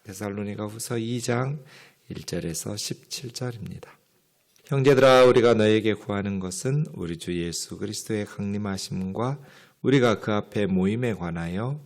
데살로니가후서 2장 1절에서 17절입니다. 형제들아, 우리가 너에게 구하는 것은 우리 주 예수 그리스도의 강림하심과 우리가 그 앞에 모임에 관하여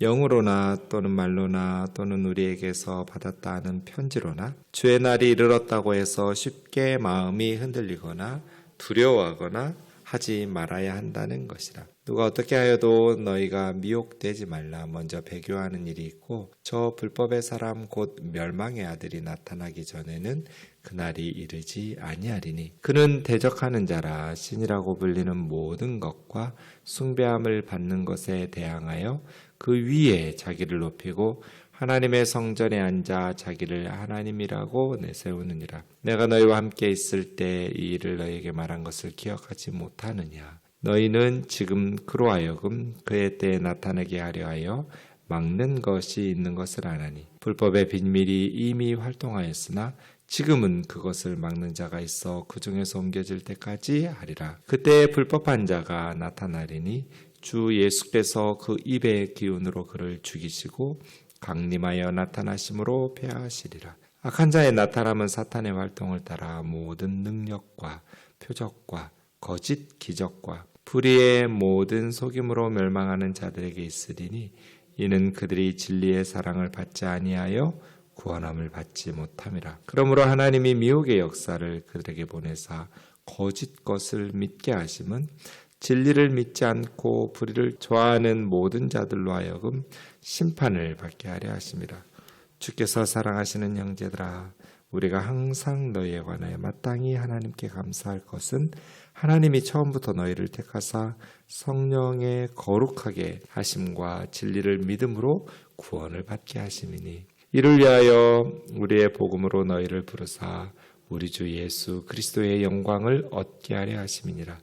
영으로나 또는 말로나 또는 우리에게서 받았다 하는 편지로나 주의 날이 이르렀다고 해서 쉽게 마음이 흔들리거나 두려워하거나 하지 말아야 한다는 것이라. 누가 어떻게 하여도 너희가 미혹되지 말라. 먼저 배교하는 일이 있고 저 불법의 사람 곧 멸망의 아들이 나타나기 전에는 그날이 이르지 아니하리니 그는 대적하는 자라. 신이라고 불리는 모든 것과 숭배함을 받는 것에 대항하여 그 위에 자기를 높이고 하나님의 성전에 앉아 자기를 하나님이라고 내세우느니라. 내가 너희와 함께 있을 때 이 일을 너희에게 말한 것을 기억하지 못하느냐. 너희는 지금 그로 하여금 그의 때에 나타나게 하려 하여 막는 것이 있는 것을 아나니 불법의 비밀이 이미 활동하였으나 지금은 그것을 막는 자가 있어 그 중에서 옮겨질 때까지 하리라. 그때 불법한 자가 나타나리니 주 예수께서 그 입의 기운으로 그를 죽이시고 강림하여 나타나심으로 폐하시리라. 악한 자의 나타남은 사탄의 활동을 따라 모든 능력과 표적과 거짓 기적과 불의의 모든 속임으로 멸망하는 자들에게 있으리니 이는 그들이 진리의 사랑을 받지 아니하여 구원함을 받지 못함이라. 그러므로 하나님이 미혹의 역사를 그들에게 보내사 거짓 것을 믿게 하심은 진리를 믿지 않고 불의를 좋아하는 모든 자들로 하여금 심판을 받게 하려 하심이라. 주께서 사랑하시는 형제들아, 우리가 항상 너희에 관하여 마땅히 하나님께 감사할 것은 하나님이 처음부터 너희를 택하사 성령의 거룩하게 하심과 진리를 믿음으로 구원을 받게 하심이니 이를 위하여 우리의 복음으로 너희를 부르사 우리 주 예수 그리스도의 영광을 얻게 하려 하심이니라.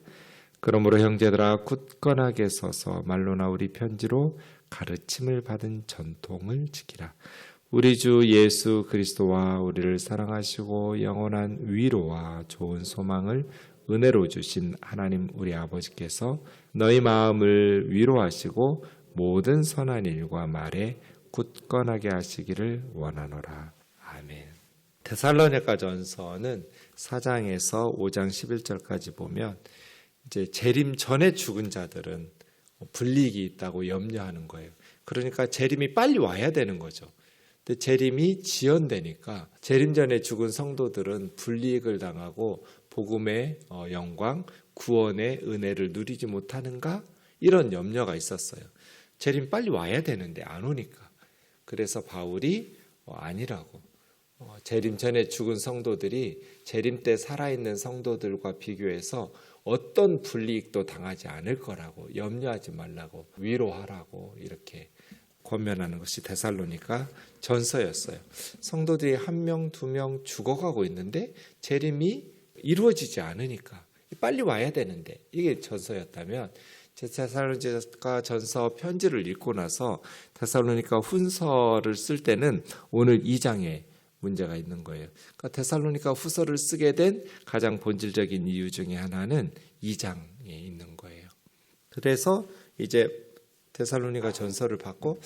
그러므로 형제들아, 굳건하게 서서 말로나 우리 편지로 가르침을 받은 전통을 지키라. 우리 주 예수 그리스도와 우리를 사랑하시고 영원한 위로와 좋은 소망을 은혜로 주신 하나님 우리 아버지께서 너희 마음을 위로하시고 모든 선한 일과 말에 굳건하게 하시기를 원하노라. 아멘. 데살로니가 전서는 4장에서 5장 11절까지 보면 이제 재림 전에 죽은 자들은 불이익이 있다고 염려하는 거예요. 그러니까 재림이 빨리 와야 되는 거죠. 근데 재림이 지연되니까 재림 전에 죽은 성도들은 불이익을 당하고 복음의 영광, 구원의 은혜를 누리지 못하는가? 이런 염려가 있었어요. 재림 빨리 와야 되는데 안 오니까. 그래서 바울이 아니라고. 재림 전에 죽은 성도들이 재림 때 살아있는 성도들과 비교해서 어떤 불이익도 당하지 않을 거라고, 염려하지 말라고, 위로하라고 이렇게 권면하는 것이 데살로니가 전서였어요. 성도들이 1명, 2명 죽어가고 있는데 재림이 이루어지지 않으니까 빨리 와야 되는데 이게 전서였다면 데살로니가 전서 편지를 읽고 나서 데살로니가 훈서를 쓸 때는 오늘 2장에 문제가 있는 거예요. 그러니까 데살로니가 후서를 쓰게 된 가장 본질적인 이유 중에 하나는 2장에 있는 거예요. 그래서 이제 데살로니가 전서를 받고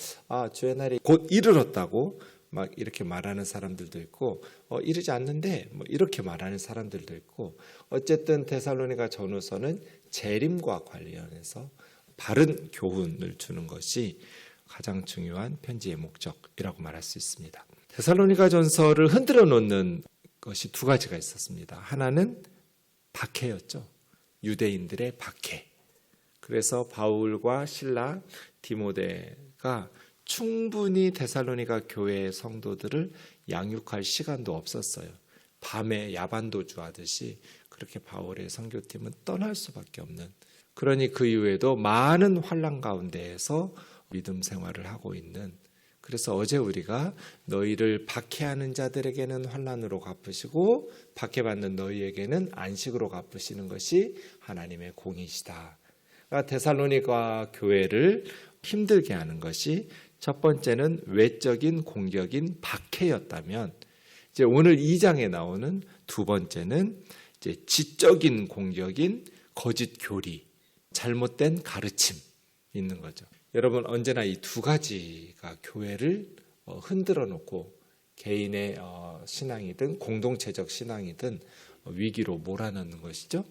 주의 날이 곧 이르렀다고 막 이렇게 말하는 사람들도 있고 이르지 않는데 뭐 이렇게 말하는 사람들도 있고 어쨌든 데살로니가 전후서는 재림과 관련해서 바른 교훈을 주는 것이 가장 중요한 편지의 목적이라고 말할 수 있습니다. 데살로니가 전서를 흔들어 놓는 것이 2가지가 있었습니다. 하나는 박해였죠. 유대인들의 박해. 그래서 바울과 실라, 디모데가 충분히 데살로니가 교회의 성도들을 양육할 시간도 없었어요. 밤에 야반도주 하듯이 그렇게 바울의 선교팀은 떠날 수밖에 없는, 그러니 그 이후에도 많은 환난 가운데에서 믿음 생활을 하고 있는, 그래서 어제 우리가 너희를 박해하는 자들에게는 환난으로 갚으시고 박해받는 너희에게는 안식으로 갚으시는 것이 하나님의 공이시다. 그러니까 데살로니가 교회를 힘들게 하는 것이 첫 번째는 외적인 공격인 박해였다면, 이제 오늘 2장에 나오는 2번째는 이제 지적인 공격인 거짓 교리, 잘못된 가르침 있는 거죠. 여러분, 언제나 이 2가지가 교회를 흔들어 놓고 개인의 신앙이든 공동체적 신앙이든 위기로 몰아넣는 것이죠.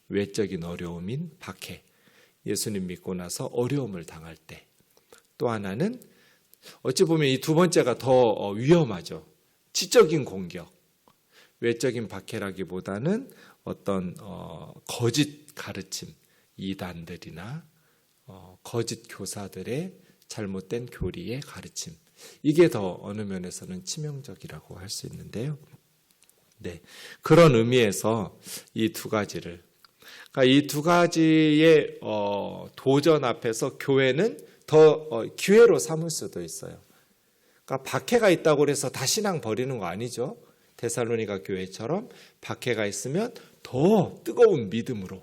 외적인 어려움인 박해, 예수님 믿고 나서 어려움을 당할 때. 또 하나는 어찌 보면 이 두 번째가 더 위험하죠. 지적인 공격. 외적인 박해라기보다는 어떤 거짓 가르침, 이단들이나 거짓 교사들의 잘못된 교리의 가르침. 이게 더 어느 면에서는 치명적이라고 할 수 있는데요. 네, 그런 의미에서 이 두 가지를, 그러니까 이 두 가지의 도전 앞에서 교회는 더 기회로 삼을 수도 있어요. 그러니까 박해가 있다고 해서 다 신앙 버리는 거 아니죠. 데살로니가 교회처럼 박해가 있으면 더 뜨거운 믿음으로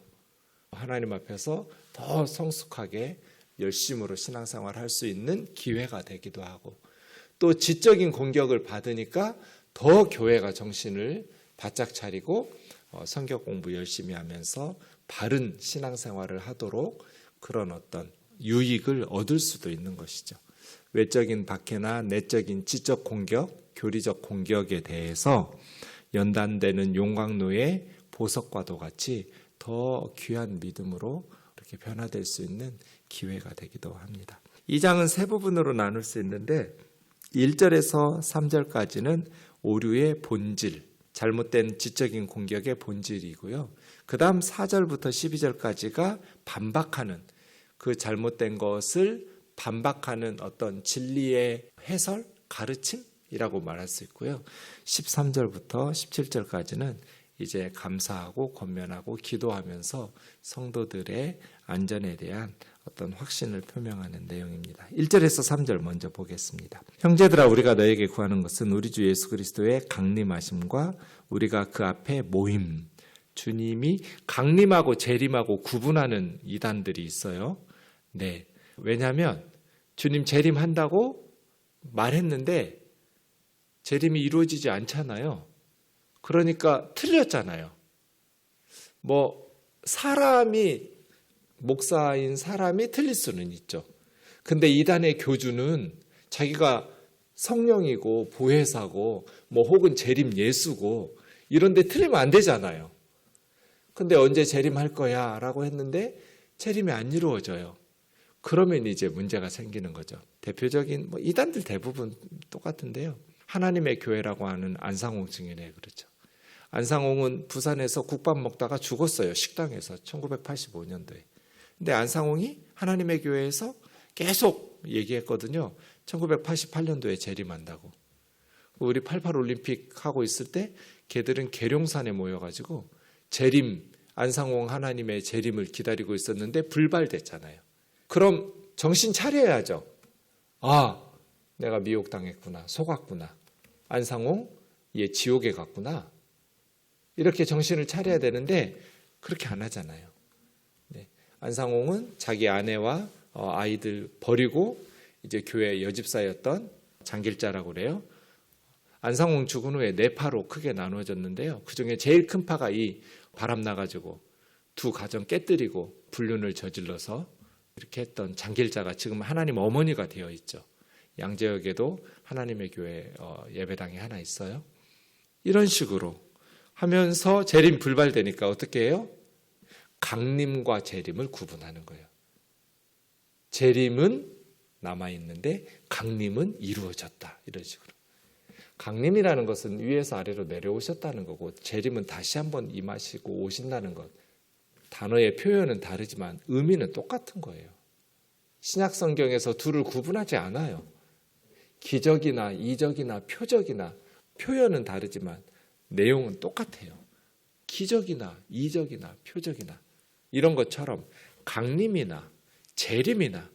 하나님 앞에서 더 성숙하게 열심으로 신앙생활을 할 수 있는 기회가 되기도 하고, 또 지적인 공격을 받으니까 더 교회가 정신을 바짝 차리고 성경 공부 열심히 하면서 바른 신앙생활을 하도록 그런 어떤 유익을 얻을 수도 있는 것이죠. 외적인 박해나 내적인 지적 공격, 교리적 공격에 대해서 연단되는 용광로의 보석과도 같이 더 귀한 믿음으로 이렇게 변화될 수 있는 기회가 되기도 합니다. 이 장은 세 부분으로 나눌 수 있는데 1절에서 3절까지는 오류의 본질, 잘못된 지적인 공격의 본질이고요. 그 다음 4절부터 12절까지가 반박하는, 그 잘못된 것을 반박하는 어떤 진리의 해설, 가르침이라고 말할 수 있고요. 13절부터 17절까지는 이제 감사하고 권면하고 기도하면서 성도들의 안전에 대한 어떤 확신을 표명하는 내용입니다. 1절에서 3절 먼저 보겠습니다. 형제들아, 우리가 너에게 구하는 것은 우리 주 예수 그리스도의 강림하심과 우리가 그 앞에 모임. 주님이 강림하고 재림하고 구분하는 이단들이 있어요. 네, 왜냐하면 주님 재림한다고 말했는데 재림이 이루어지지 않잖아요. 그러니까 틀렸잖아요. 목사인 사람이 틀릴 수는 있죠. 근데 이단의 교주는 자기가 성령이고 보혜사고 혹은 재림 예수고 이런데 틀리면 안 되잖아요. 근데 언제 재림할 거야 라고 했는데 재림이 안 이루어져요. 그러면 이제 문제가 생기는 거죠. 대표적인 이단들 대부분 똑같은데요. 하나님의 교회라고 하는 안상홍 증인회 그렇죠. 안상홍은 부산에서 국밥 먹다가 죽었어요. 식당에서 1985년도에. 근데 안상홍이 하나님의 교회에서 계속 얘기했거든요. 1988년도에 재림한다고. 우리 88 올림픽 하고 있을 때 걔들은 계룡산에 모여가지고 재림, 안상홍 하나님의 재림을 기다리고 있었는데 불발됐잖아요. 그럼 정신 차려야죠. 아, 내가 미혹당했구나, 속았구나. 안상홍, 얘 지옥에 갔구나. 이렇게 정신을 차려야 되는데 그렇게 안 하잖아요. 네. 안상홍은 자기 아내와 아이들 버리고 이제 교회 여집사였던 장길자라고 그래요. 안상홍 죽은 후에 네 파로 크게 나누어졌는데요. 그중에 제일 큰 파가 이 바람 나가지고 두 가정 깨뜨리고 불륜을 저질러서 이렇게 했던 장길자가 지금 하나님 어머니가 되어 있죠. 양재역에도 하나님의 교회 예배당이 하나 있어요. 이런 식으로 하면서 재림 불발되니까 어떻게 해요? 강림과 재림을 구분하는 거예요. 재림은 남아있는데 강림은 이루어졌다. 이런 식으로. 강림이라는 것은 위에서 아래로 내려오셨다는 거고 재림은 다시 한번 임하시고 오신다는 것. 단어의 표현은 다르지만 의미는 똑같은 거예요. 신약 성경에서 둘을 구분하지 않아요. 기적이나 이적이나 표적이나 표현은 다르지만 내용은 똑같아요. 기적이나 이적이나 표적이나 이런 것처럼 강림이나 재림이나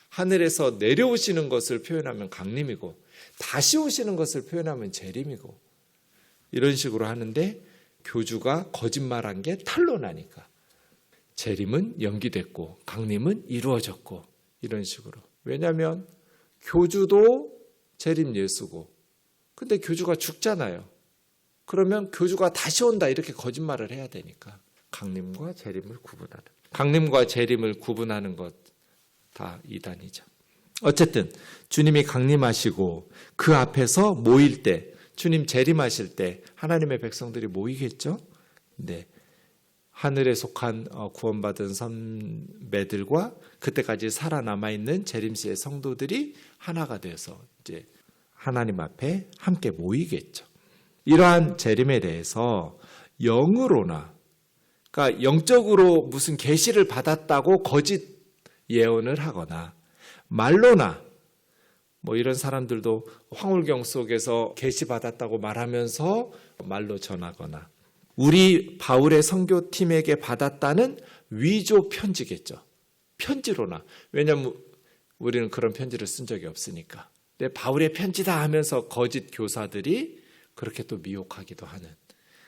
하늘에서 내려오시는 것을 표현하면 강림이고 다시 오시는 것을 표현하면 재림이고 이런 식으로 하는데 교주가 거짓말한 게 탄로나니까 재림은 연기됐고 강림은 이루어졌고 이런 식으로. 왜냐하면 교주도 재림 예수고 근데 교주가 죽잖아요. 그러면 교주가 다시 온다 이렇게 거짓말을 해야 되니까 강림과 재림을 구분하는, 강림과 재림을 구분하는 것 다 이단이죠. 어쨌든 주님이 강림하시고 그 앞에서 모일 때, 주님 재림하실 때 하나님의 백성들이 모이겠죠. 네. 하늘에 속한 구원받은 선배들과 그때까지 살아남아 있는 재림시의 성도들이 하나가 되어서 이제 하나님 앞에 함께 모이겠죠. 이러한 재림에 대해서 영으로나, 그러니까 영적으로 무슨 계시를 받았다고 거짓 예언을 하거나 말로나, 뭐 이런 사람들도 황홀경 속에서 계시 받았다고 말하면서 말로 전하거나, 우리 바울의 선교팀에게 받았다는 위조 편지겠죠. 편지로나. 왜냐하면 우리는 그런 편지를 쓴 적이 없으니까. 근데 바울의 편지다 하면서 거짓 교사들이 그렇게 또 미혹하기도 하는.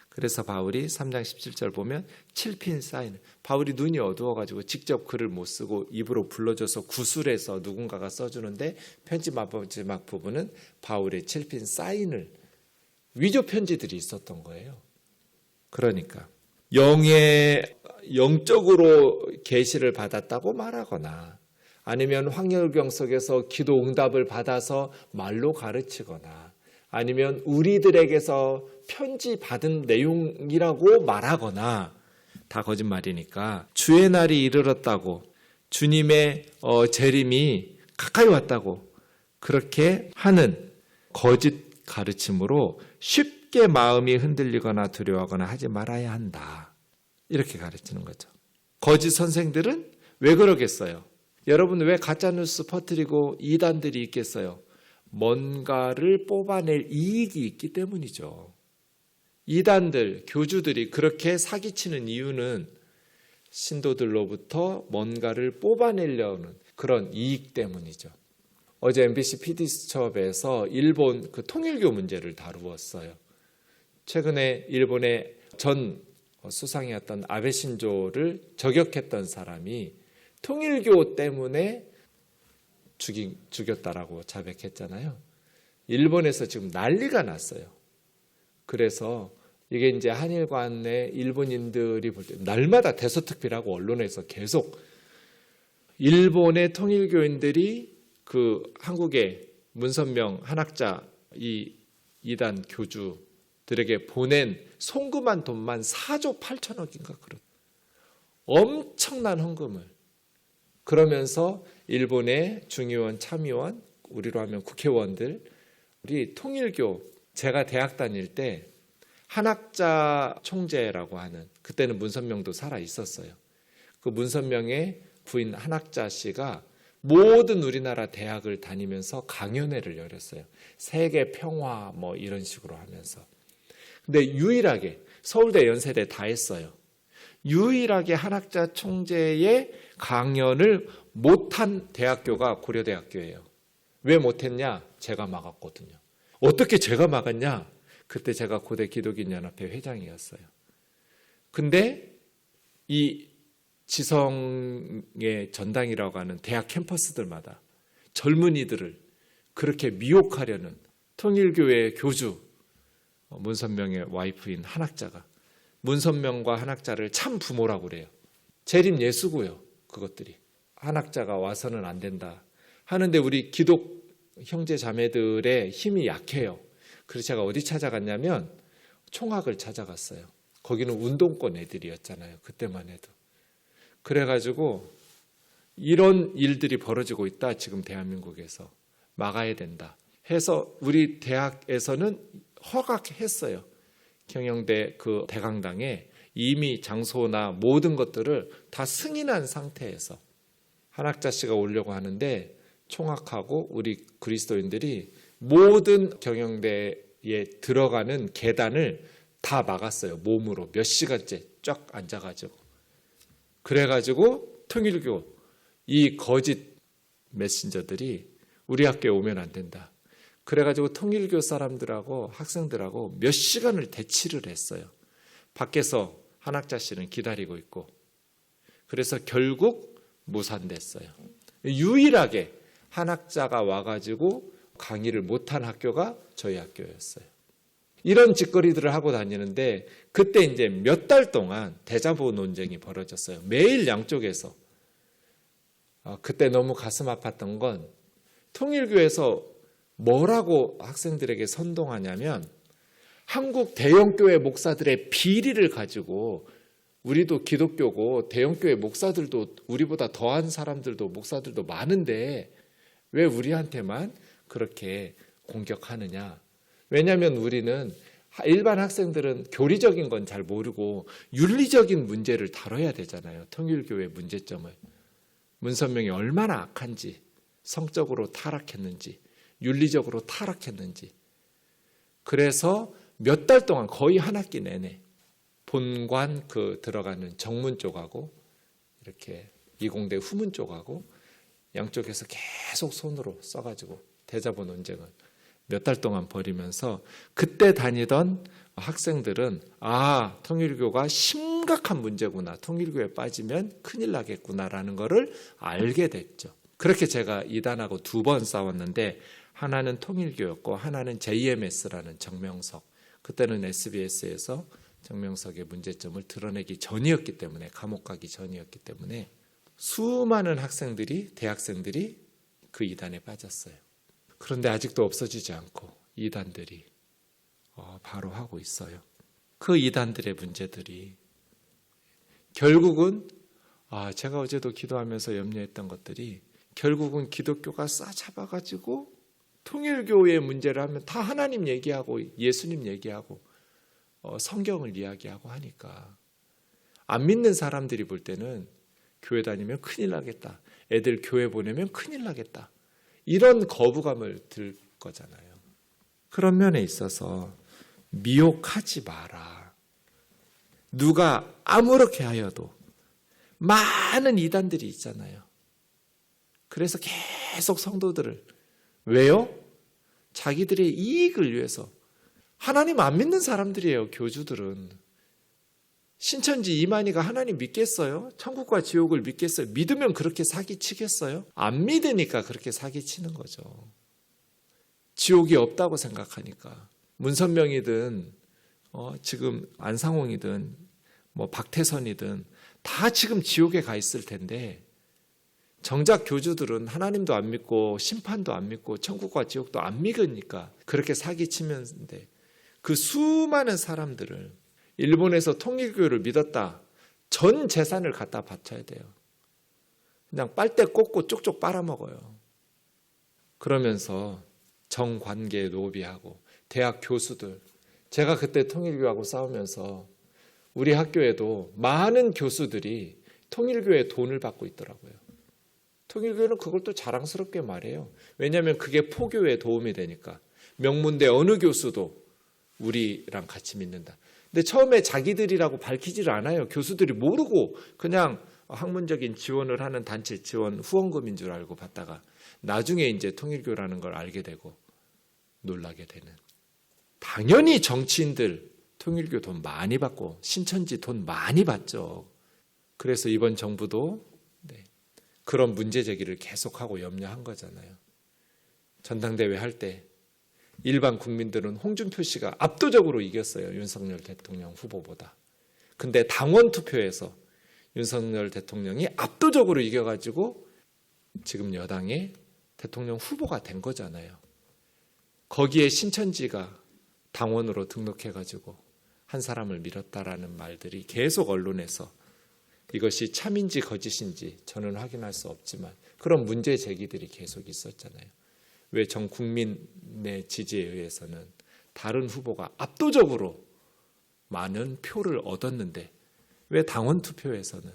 그래서 바울이 3장 17절 보면 칠핀 사인, 바울이 눈이 어두워가지고 직접 글을 못 쓰고 입으로 불러줘서 구술해서 누군가가 써주는데 편지 마지막 부분은 바울의 칠핀 사인을, 위조 편지들이 있었던 거예요. 그러니까 영적으로 계시를 받았다고 말하거나, 아니면 황홀경 속에서 기도 응답을 받아서 말로 가르치거나, 아니면 우리들에게서 편지 받은 내용이라고 말하거나, 다 거짓말이니까 주의 날이 이르렀다고, 주님의 재림이 가까이 왔다고 그렇게 하는 거짓 가르침으로 쉽게 마음이 흔들리거나 두려워하거나 하지 말아야 한다. 이렇게 가르치는 거죠. 거짓 선생들은 왜 그러겠어요? 여러분, 왜 가짜뉴스 퍼뜨리고 이단들이 있겠어요? 뭔가를 뽑아낼 이익이 있기 때문이죠. 이단들, 교주들이 그렇게 사기치는 이유는 신도들로부터 뭔가를 뽑아내려는 그런 이익 때문이죠. 어제 MBC PD수첩에서 일본 그 통일교 문제를 다루었어요. 최근에 일본의 전 수상이었던 아베 신조를 저격했던 사람이 통일교 때문에 죽였다라고 자백했잖아요. 일본에서 지금 난리가 났어요. 그래서 이게 이제 한일 간의 일본인들이 볼 때 날마다 대서특필하고 언론에서 계속 일본의 통일교인들이 그 한국의 문선명 한학자 이 이단 교주들에게 보낸 송금한 돈만 4조 8천억인가 그런 엄청난 헌금을, 그러면서 일본의 중의원, 참의원, 우리로 하면 국회의원들, 우리 통일교, 제가 대학 다닐 때 한학자 총재라고 하는, 그때는 문선명도 살아 있었어요. 그 문선명의 부인 한학자 씨가 모든 우리나라 대학을 다니면서 강연회를 열었어요. 세계 평화 뭐 이런 식으로 하면서. 근데 유일하게 서울대, 연세대 다 했어요. 유일하게 한학자 총재의 강연을 못한 대학교가 고려대학교예요. 왜 못했냐? 제가 막았거든요. 어떻게 제가 막았냐? 그때 제가 고대 기독인연합회 회장이었어요. 근데 이 지성의 전당이라고 하는 대학 캠퍼스들마다 젊은이들을 그렇게 미혹하려는 통일교회 교주 문선명의 와이프인 한학자가, 문선명과 한학자를 참 부모라고 그래요. 재림 예수고요. 그것들이 한학자가 와서는 안 된다 하는데 우리 기독 형제 자매들의 힘이 약해요. 그래서 제가 어디 찾아갔냐면 총학을 찾아갔어요. 거기는 운동권 애들이었잖아요. 그때만 해도. 그래가지고 이런 일들이 벌어지고 있다. 지금 대한민국에서 막아야 된다 해서 우리 대학에서는 허락했어요. 경영대 그 대강당에 이미 장소나 모든 것들을 다 승인한 상태에서 한학자 씨가 오려고 하는데 총학하고 우리 그리스도인들이 모든 경영대에 들어가는 계단을 다 막았어요. 몸으로 몇 시간째 쫙 앉아가지고. 그래가지고 통일교 이 거짓 메신저들이 우리 학교에 오면 안 된다. 그래가지고 통일교 사람들하고 학생들하고 몇 시간을 대치를 했어요. 밖에서 한학자 씨는 기다리고 있고. 그래서 결국 무산됐어요. 유일하게 한학자가 와가지고 강의를 못한 학교가 저희 학교였어요. 이런 짓거리들을 하고 다니는데 그때 이제 몇 달 동안 대자보 논쟁이 벌어졌어요. 매일 양쪽에서. 그때 너무 가슴 아팠던 건 통일교에서 뭐라고 학생들에게 선동하냐면 한국 대형교회 목사들의 비리를 가지고 우리도 기독교고 대형교회 목사들도 우리보다 더한 사람들도 목사들도 많은데 왜 우리한테만 그렇게 공격하느냐. 왜냐하면 우리는 일반 학생들은 교리적인 건 잘 모르고 윤리적인 문제를 다뤄야 되잖아요. 통일교회 문제점을. 문선명이 얼마나 악한지, 성적으로 타락했는지, 윤리적으로 타락했는지. 그래서 몇 달 동안 거의 한 학기 내내 본관 들어가는 정문 쪽하고 이렇게 이공대 후문 쪽하고 양쪽에서 계속 손으로 써가지고 대자보 논쟁을 몇 달 동안 벌이면서 그때 다니던 학생들은 통일교가 심각한 문제구나. 통일교에 빠지면 큰일 나겠구나라는 거를 알게 됐죠. 그렇게 제가 이단하고 2번 싸웠는데 하나는 통일교였고 하나는 JMS라는 정명석. 그때는 SBS에서 정명석의 문제점을 드러내기 전이었기 때문에 감옥 가기 전이었기 때문에 수많은 학생들이 대학생들이 그 이단에 빠졌어요. 그런데 아직도 없어지지 않고 이단들이 바로 하고 있어요. 그 이단들의 문제들이 결국은 제가 어제도 기도하면서 염려했던 것들이 결국은 기독교가 싸잡아가지고 통일교의 문제를 하면 다 하나님 얘기하고 예수님 얘기하고 성경을 이야기하고 하니까 안 믿는 사람들이 볼 때는 교회 다니면 큰일 나겠다. 애들 교회 보내면 큰일 나겠다. 이런 거부감을 들 거잖아요. 그런 면에 있어서 미혹하지 마라. 누가 아무렇게 하여도 많은 이단들이 있잖아요. 그래서 계속 성도들을 왜요? 자기들의 이익을 위해서. 하나님 안 믿는 사람들이에요. 교주들은. 신천지 이만희가 하나님 믿겠어요? 천국과 지옥을 믿겠어요? 믿으면 그렇게 사기치겠어요? 안 믿으니까 그렇게 사기치는 거죠. 지옥이 없다고 생각하니까. 문선명이든 지금 안상홍이든 박태선이든 다 지금 지옥에 가 있을 텐데 정작 교주들은 하나님도 안 믿고 심판도 안 믿고 천국과 지옥도 안 믿으니까 그렇게 사기치면서 그 수많은 사람들을 일본에서 통일교를 믿었다. 전 재산을 갖다 바쳐야 돼요. 그냥 빨대 꽂고 쪽쪽 빨아먹어요. 그러면서 정관계 노비하고 대학 교수들. 제가 그때 통일교하고 싸우면서 우리 학교에도 많은 교수들이 통일교에 돈을 받고 있더라고요. 통일교는 그걸 또 자랑스럽게 말해요. 왜냐하면 그게 포교에 도움이 되니까. 명문대 어느 교수도 우리랑 같이 믿는다. 근데 처음에 자기들이라고 밝히지를 않아요. 교수들이 모르고 그냥 학문적인 지원을 하는 단체 지원 후원금인 줄 알고 받다가 나중에 이제 통일교라는 걸 알게 되고 놀라게 되는. 당연히 정치인들 통일교 돈 많이 받고 신천지 돈 많이 받죠. 그래서 이번 정부도 그런 문제 제기를 계속하고 염려한 거잖아요. 전당대회 할 때 일반 국민들은 홍준표 씨가 압도적으로 이겼어요. 윤석열 대통령 후보보다. 근데 당원 투표에서 윤석열 대통령이 압도적으로 이겨가지고 지금 여당의 대통령 후보가 된 거잖아요. 거기에 신천지가 당원으로 등록해가지고 한 사람을 밀었다라는 말들이 계속 언론에서 이것이 참인지 거짓인지 저는 확인할 수 없지만 그런 문제 제기들이 계속 있었잖아요. 왜 전 국민의 지지에 의해서는 다른 후보가 압도적으로 많은 표를 얻었는데 왜 당원 투표에서는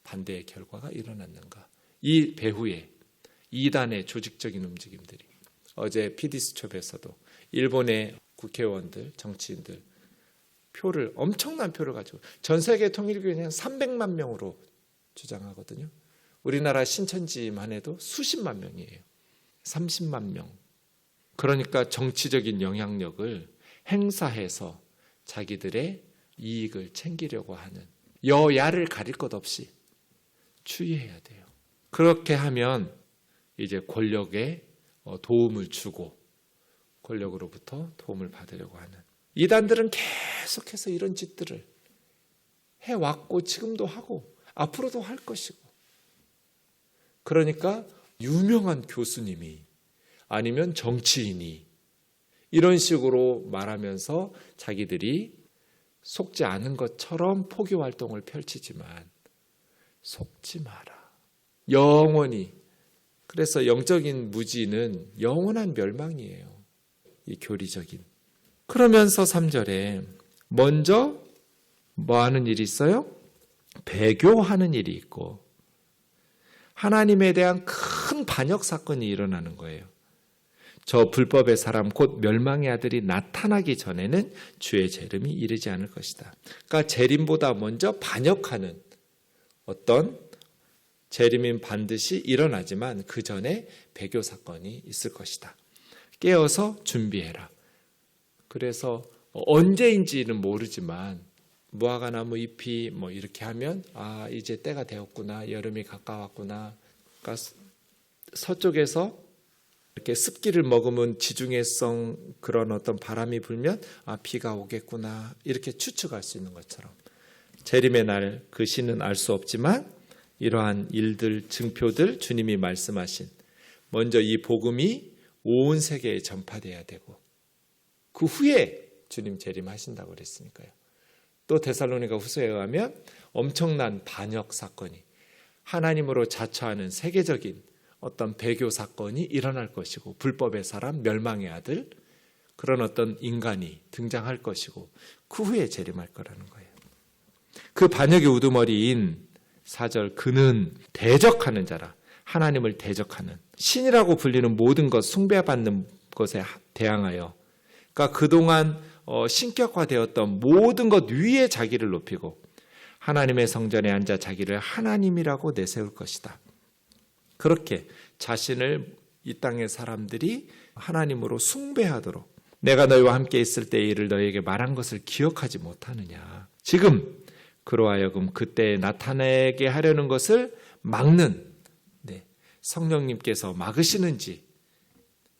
반대의 결과가 일어났는가. 이 배후에 이단의 조직적인 움직임들이 어제 PD수첩에서도 일본의 국회의원들, 정치인들 엄청난 표를 가지고 전 세계 통일교회는 300만 명으로 주장하거든요. 우리나라 신천지만 해도 수십만 명이에요. 30만 명. 그러니까 정치적인 영향력을 행사해서 자기들의 이익을 챙기려고 하는 여야를 가릴 것 없이 추이해야 돼요. 그렇게 하면 이제 권력에 도움을 주고 권력으로부터 도움을 받으려고 하는 이단들은 계속해서 이런 짓들을 해왔고 지금도 하고 앞으로도 할 것이고 그러니까 유명한 교수님이 아니면 정치인이 이런 식으로 말하면서 자기들이 속지 않은 것처럼 포교 활동을 펼치지만 속지 마라. 영원히. 그래서 영적인 무지는 영원한 멸망이에요. 이 교리적인. 그러면서 3절에 먼저 뭐 하는 일이 있어요? 배교하는 일이 있고 하나님에 대한 큰 반역 사건이 일어나는 거예요. 저 불법의 사람 곧 멸망의 아들이 나타나기 전에는 주의 재림이 이르지 않을 것이다. 그러니까 재림보다 먼저 반역하는 어떤 재림은 반드시 일어나지만 그 전에 배교 사건이 있을 것이다. 깨어서 준비해라. 그래서 언제인지는 모르지만 무화과나무 잎이 뭐 이렇게 하면 이제 때가 되었구나. 여름이 가까웠구나. 그러니까 서쪽에서 이렇게 습기를 머금은 지중해성 그런 어떤 바람이 불면 비가 오겠구나. 이렇게 추측할 수 있는 것처럼 재림의 날 그 시는 알 수 없지만 이러한 일들, 증표들 주님이 말씀하신 먼저 이 복음이 온 세계에 전파돼야 되고 그 후에 주님 재림하신다고 그랬으니까요. 또 데살로니가 후서에 의하면 엄청난 반역 사건이 하나님으로 자처하는 세계적인 어떤 배교 사건이 일어날 것이고 불법의 사람, 멸망의 아들 그런 어떤 인간이 등장할 것이고 그 후에 재림할 거라는 거예요. 그 반역의 우두머리인 4절 그는 대적하는 자라 하나님을 대적하는 신이라고 불리는 모든 것 숭배받는 것에 대항하여 그러니까 그동안 신격화되었던 모든 것 위에 자기를 높이고 하나님의 성전에 앉아 자기를 하나님이라고 내세울 것이다. 그렇게 자신을 이 땅의 사람들이 하나님으로 숭배하도록 내가 너희와 함께 있을 때의 일을 너희에게 말한 것을 기억하지 못하느냐. 지금 그로 하여금 그때 나타내게 하려는 것을 막는 성령님께서 막으시는지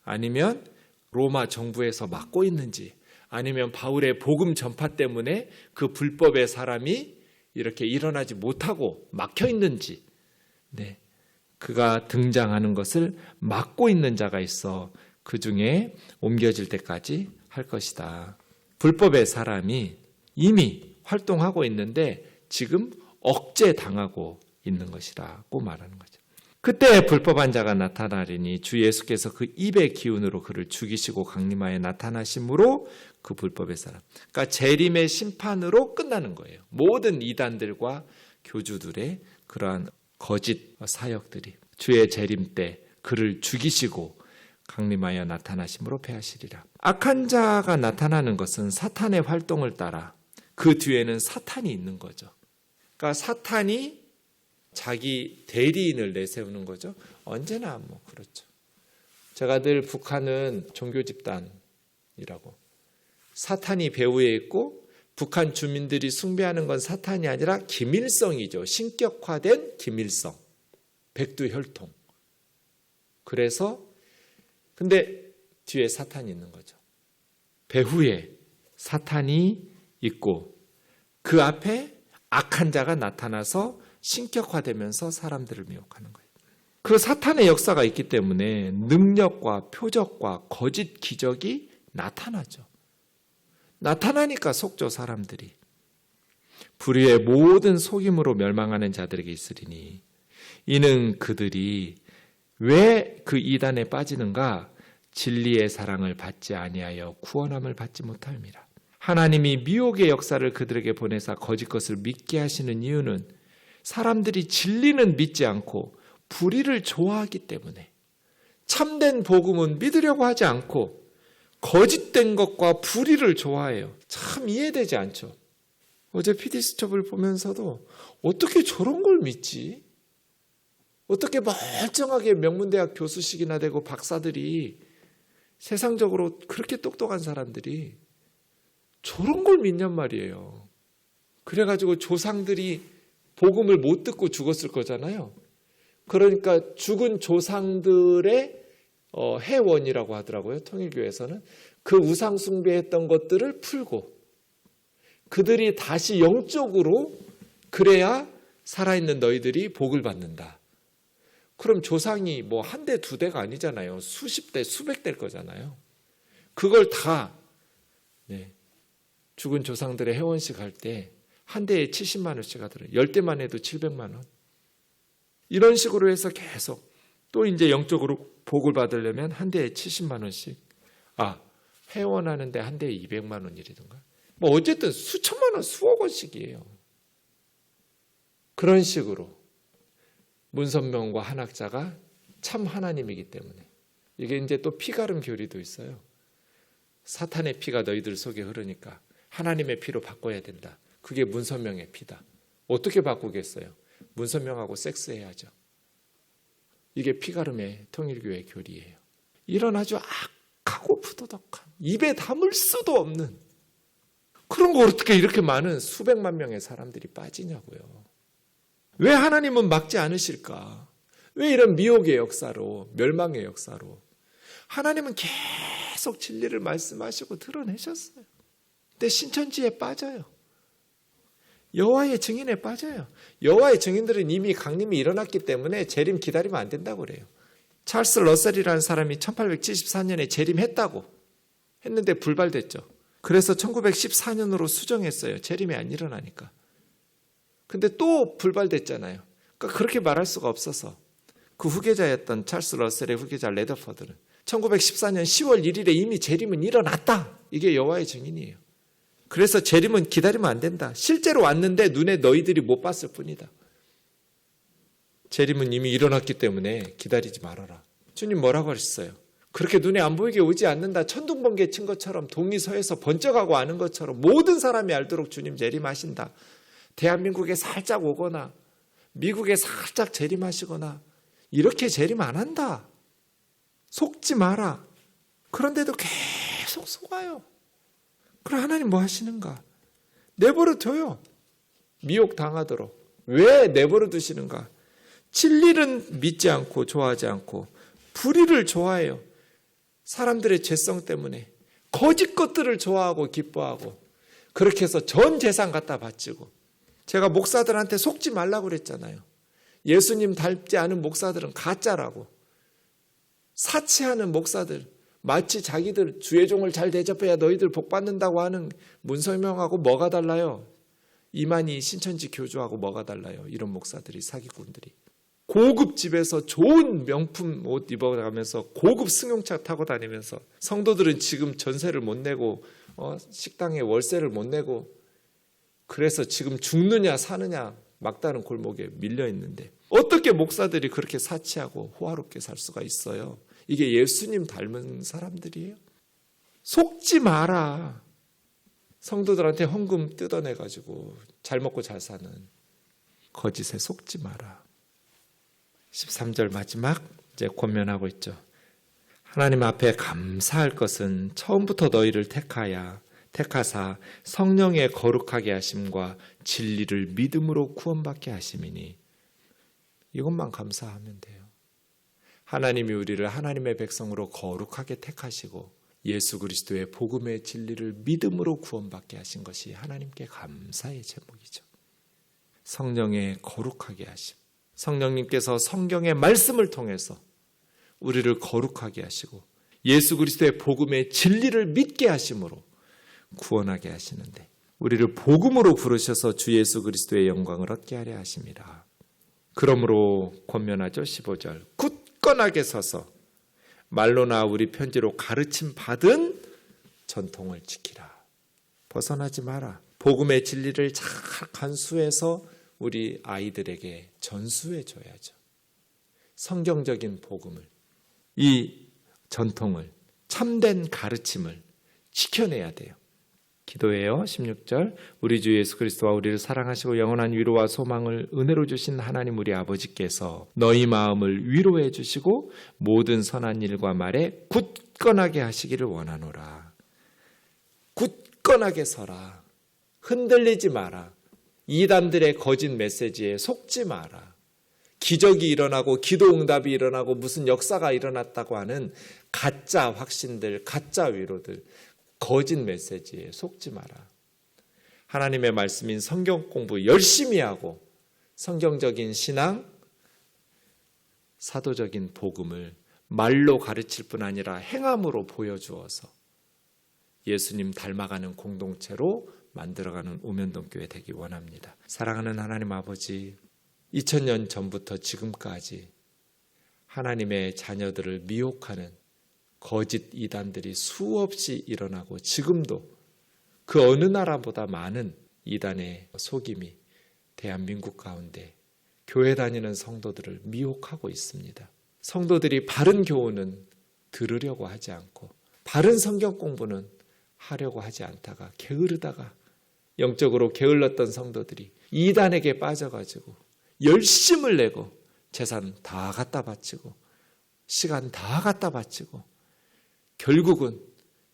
아니면 로마 정부에서 막고 있는지 아니면 바울의 복음 전파 때문에 그 불법의 사람이 이렇게 일어나지 못하고 막혀 있는지 그가 등장하는 것을 막고 있는 자가 있어 그 중에 옮겨질 때까지 할 것이다. 불법의 사람이 이미 활동하고 있는데 지금 억제당하고 있는 것이라고 말하는 거죠. 그때 불법한 자가 나타나리니 주 예수께서 그 입의 기운으로 그를 죽이시고 강림하여 나타나심으로 그 불법의 사람. 그러니까 재림의 심판으로 끝나는 거예요. 모든 이단들과 교주들의 그러한 거짓 사역들이 주의 재림 때 그를 죽이시고 강림하여 나타나심으로 패하시리라. 악한 자가 나타나는 것은 사탄의 활동을 따라 그 뒤에는 사탄이 있는 거죠. 그러니까 사탄이 자기 대리인을 내세우는 거죠. 언제나 그렇죠. 제가 늘 북한은 종교 집단이라고 사탄이 배후에 있고 북한 주민들이 숭배하는 건 사탄이 아니라 김일성이죠. 신격화된 김일성. 백두혈통. 그래서 근데 뒤에 사탄이 있는 거죠. 배후에 사탄이 있고 그 앞에 악한 자가 나타나서 신격화되면서 사람들을 미혹하는 거예요. 그 사탄의 역사가 있기 때문에 능력과 표적과 거짓 기적이 나타나죠. 나타나니까 속죠 사람들이. 불의의 모든 속임으로 멸망하는 자들에게 있으리니 이는 그들이 왜 그 이단에 빠지는가? 진리의 사랑을 받지 아니하여 구원함을 받지 못함이라. 하나님이 미혹의 역사를 그들에게 보내사 거짓 것을 믿게 하시는 이유는 사람들이 진리는 믿지 않고 불의를 좋아하기 때문에 참된 복음은 믿으려고 하지 않고 거짓된 것과 불의를 좋아해요. 참 이해되지 않죠. 어제 PD수첩을 보면서도 어떻게 저런 걸 믿지? 어떻게 멀쩡하게 명문대학 교수식이나 되고 박사들이 세상적으로 그렇게 똑똑한 사람들이 저런 걸 믿냔 말이에요. 그래가지고 조상들이 복음을 못 듣고 죽었을 거잖아요. 그러니까 죽은 조상들의 해원이라고 하더라고요. 통일교에서는. 그 우상 숭배했던 것들을 풀고 그들이 다시 영적으로 그래야 살아있는 너희들이 복을 받는다. 그럼 조상이 뭐 한 대, 두 대가 아니잖아요. 수십 대, 수백 대일 거잖아요. 그걸 다 죽은 조상들의 회원식 할 때 한 대에 70만 원씩 하더라고요. 10대만 해도 700만 원. 이런 식으로 해서 계속 또 이제 영적으로 복을 받으려면 한 대에 70만 원씩. 회원하는데 한 대에 200만 원이라든가. 뭐 어쨌든 수천만 원, 수억 원씩이에요. 그런 식으로 문선명과 한학자가 참 하나님이기 때문에 이게 이제 또 피가름 교리도 있어요. 사탄의 피가 너희들 속에 흐르니까 하나님의 피로 바꿔야 된다. 그게 문선명의 피다. 어떻게 바꾸겠어요? 문선명하고 섹스해야죠. 이게 피가름의 통일교회 교리예요. 이런 아주 악하고 부도덕한 입에 담을 수도 없는 그런 거 어떻게 이렇게 많은 수백만 명의 사람들이 빠지냐고요. 왜 하나님은 막지 않으실까? 왜 이런 미혹의 역사로, 멸망의 역사로? 하나님은 계속 진리를 말씀하시고 드러내셨어요. 근데 신천지에 빠져요. 여호와의 증인에 빠져요. 여호와의 증인들은 이미 강림이 일어났기 때문에 재림 기다리면 안 된다고 그래요. 찰스 러셀이라는 사람이 1874년에 재림했다고 했는데 불발됐죠. 그래서 1914년으로 수정했어요. 재림이 안 일어나니까. 근데 또 불발됐잖아요. 그러니까 그렇게 말할 수가 없어서 그 후계자였던 찰스 러셀의 후계자 레더퍼드는 1914년 10월 1일에 이미 재림은 일어났다. 이게 여호와의 증인이에요. 그래서 재림은 기다리면 안 된다. 실제로 왔는데 눈에 너희들이 못 봤을 뿐이다. 재림은 이미 일어났기 때문에 기다리지 말아라. 주님 뭐라고 하셨어요? 그렇게 눈에 안 보이게 오지 않는다. 천둥번개 친 것처럼 동리서에서 번쩍하고 아는 것처럼 모든 사람이 알도록 주님 재림하신다. 대한민국에 살짝 오거나 미국에 살짝 재림하시거나 이렇게 재림 안 한다. 속지 마라. 그런데도 계속 속아요. 그럼 하나님 뭐 하시는가? 내버려 둬요. 미혹 당하도록. 왜 내버려 두시는가? 진리는 믿지 않고 좋아하지 않고 불의를 좋아해요. 사람들의 죄성 때문에 거짓 것들을 좋아하고 기뻐하고 그렇게 해서 전 재산 갖다 바치고 제가 목사들한테 속지 말라고 그랬잖아요. 예수님 닮지 않은 목사들은 가짜라고. 사치하는 목사들 마치 자기들 주의 종을 잘 대접해야 너희들 복 받는다고 하는 문설명하고 뭐가 달라요? 이만희 신천지 교주하고 뭐가 달라요? 이런 목사들이 사기꾼들이. 고급 집에서 좋은 명품 옷 입어가면서 고급 승용차 타고 다니면서 성도들은 지금 전세를 못 내고 식당에 월세를 못 내고 그래서 지금 죽느냐 사느냐 막다른 골목에 밀려 있는데 어떻게 목사들이 그렇게 사치하고 호화롭게 살 수가 있어요? 이게 예수님 닮은 사람들이에요? 속지 마라. 성도들한테 헌금 뜯어내가지고 잘 먹고 잘 사는 거짓에 속지 마라. 13절 마지막 이제 권면하고 있죠. 하나님 앞에 감사할 것은 처음부터 너희를 택하사 성령의 거룩하게 하심과 진리를 믿음으로 구원받게 하심이니 이것만 감사하면 돼요. 하나님이 우리를 하나님의 백성으로 거룩하게 택하시고 예수 그리스도의 복음의 진리를 믿음으로 구원받게 하신 것이 하나님께 감사의 제목이죠. 성령의 거룩하게 하심. 성령님께서 성경의 말씀을 통해서 우리를 거룩하게 하시고 예수 그리스도의 복음의 진리를 믿게 하심으로 구원하게 하시는데 우리를 복음으로 부르셔서 주 예수 그리스도의 영광을 얻게 하려 하심이라. 그러므로 권면하죠. 15절 굳건하게 서서 말로나 우리 편지로 가르침 받은 전통을 지키라. 벗어나지 마라. 복음의 진리를 잘 간수해서 우리 아이들에게 전수해 줘야죠. 성경적인 복음을, 이 전통을, 참된 가르침을 지켜내야 돼요. 기도해요. 16절 우리 주 예수 그리스도와 우리를 사랑하시고 영원한 위로와 소망을 은혜로 주신 하나님 우리 아버지께서 너희 마음을 위로해 주시고 모든 선한 일과 말에 굳건하게 하시기를 원하노라. 굳건하게 서라. 흔들리지 마라. 이단들의 거짓 메시지에 속지 마라. 기적이 일어나고 기도 응답이 일어나고 무슨 역사가 일어났다고 하는 가짜 확신들, 가짜 위로들, 거짓 메시지에 속지 마라. 하나님의 말씀인 성경 공부 열심히 하고 성경적인 신앙, 사도적인 복음을 말로 가르칠 뿐 아니라 행함으로 보여주어서 예수님 닮아가는 공동체로 만들어가는 우면동교회 되기 원합니다. 사랑하는 하나님 아버지, 2000년 전부터 지금까지 하나님의 자녀들을 미혹하는 거짓 이단들이 수없이 일어나고 지금도 그 어느 나라보다 많은 이단의 속임이 대한민국 가운데 교회 다니는 성도들을 미혹하고 있습니다. 성도들이 바른 교훈은 들으려고 하지 않고 바른 성경 공부는 하려고 하지 않다가 게으르다가 영적으로 게을렀던 성도들이 이단에게 빠져가지고 열심을 내고 재산 다 갖다 바치고 시간 다 갖다 바치고 결국은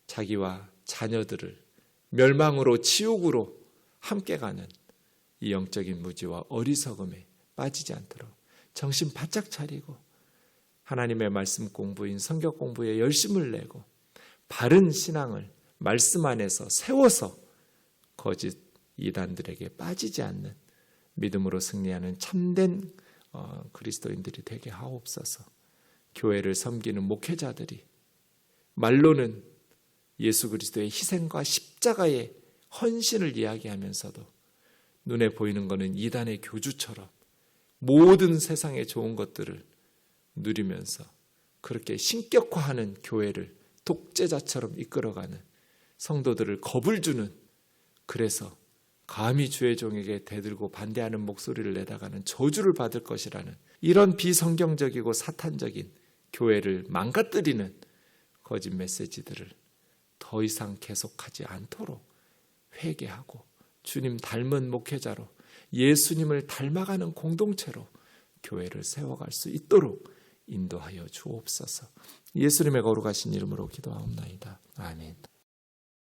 자기와 자녀들을 멸망으로 지옥으로 함께 가는 이 영적인 무지와 어리석음에 빠지지 않도록 정신 바짝 차리고 하나님의 말씀 공부인 성경 공부에 열심을 내고 바른 신앙을 말씀 안에서 세워서 거짓 이단들에게 빠지지 않는 믿음으로 승리하는 참된 그리스도인들이 되게 하옵소서. 교회를 섬기는 목회자들이 말로는 예수 그리스도의 희생과 십자가의 헌신을 이야기하면서도 눈에 보이는 것은 이단의 교주처럼 모든 세상의 좋은 것들을 누리면서 그렇게 신격화하는 교회를 독재자처럼 이끌어가는 성도들을 겁을 주는, 그래서 감히 주의 종에게 대들고 반대하는 목소리를 내다가는 저주를 받을 것이라는 이런 비성경적이고 사탄적인 교회를 망가뜨리는 거짓 메시지들을 더 이상 계속하지 않도록 회개하고 주님 닮은 목회자로 예수님을 닮아가는 공동체로 교회를 세워갈 수 있도록 인도하여 주옵소서. 예수님의 거룩하신 이름으로 기도하옵나이다. 아멘.